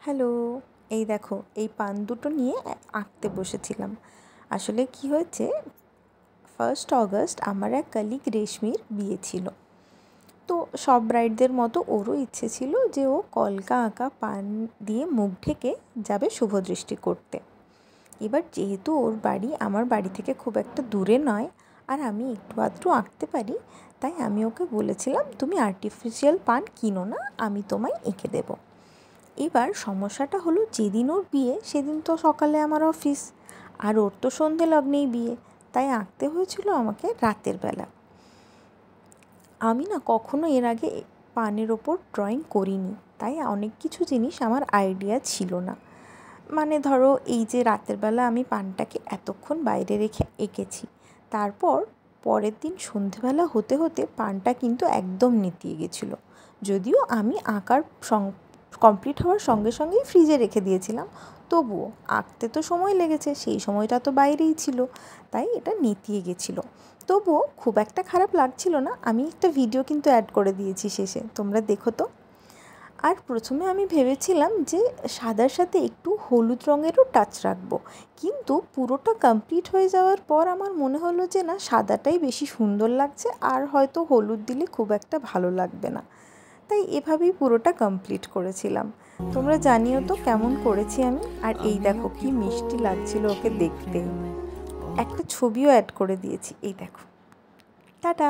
Hello, এই দেখো এই পান দুটো নিয়ে আঁকতে বসেছিলাম। আসলে কি হয়েছে, 1 অগস্ট আমার এক কলিগ রেশমির বিয়ে ছিল। তো সব ব্রাইডদের মতো ওরও ইচ্ছে ছিল যে ও কলকা আঁকা পান দিয়ে মুখ ঢেকে যাবে শুভদৃষ্টি করতে। এবার যেহেতু ওর বাড়ি আমার বাড়ি থেকে খুব একটা দূরে নয়, আর আমি একটু আধটু আঁকতে পারি, তাই আমি ওকে বলেছিলাম তুমি আর্টিফিশিয়াল পান কিনো না, আমি তোমায় এঁকে দেবো। এবার সমস্যাটা হলো, যেদিন ওর বিয়ে সেদিন তো সকালে আমার অফিস, আর ওর তো সন্ধে লগ্নেই বিয়ে, তাই আঁকতে হয়েছিল আমাকে রাতের বেলা। আমি না কখনো এর আগে পানের ওপর ড্রয়িং করিনি, তাই অনেক কিছু জিনিস আমার আইডিয়া ছিল না। মানে ধরো, এই যে রাতের বেলা আমি পানটাকে এতক্ষণ বাইরে রেখে এঁকেছি, তারপর পরের দিন সন্ধেবেলা হতে হতে পানটা কিন্তু একদম নেতিয়ে গেছিলো। যদিও আমি আঁকার কমপ্লিট হওয়ার সঙ্গে সঙ্গেই ফ্রিজে রেখে দিয়েছিলাম, তবুও আঁকতে তো সময় লেগেছে, সেই সময়টা তো বাইরেই ছিল, তাই এটা নেতিয়ে গেছিলো। তবুও খুব একটা খারাপ লাগছিল না। আমি একটা ভিডিও কিন্তু অ্যাড করে দিয়েছি শেষে, তোমরা দেখো তো। আর প্রথমে আমি ভেবেছিলাম যে সাদার সাথে একটু হলুদ রঙেরও টাচ রাখবো, কিন্তু পুরোটা কমপ্লিট হয়ে যাওয়ার পর আমার মনে হলো যে না, সাদাটাই বেশি সুন্দর লাগছে, আর হয়তো হলুদ দিলে খুব একটা ভালো লাগবে না, তাই এভাবেই পুরোটা কমপ্লিট করেছিলাম। তোমরা জানিও তো কেমন করেছি আমি। আর এই দেখো কি মিষ্টি লাগছিল ওকে দেখতে। একটা ছবিও অ্যাড করে দিয়েছি, এই দেখো। টাটা।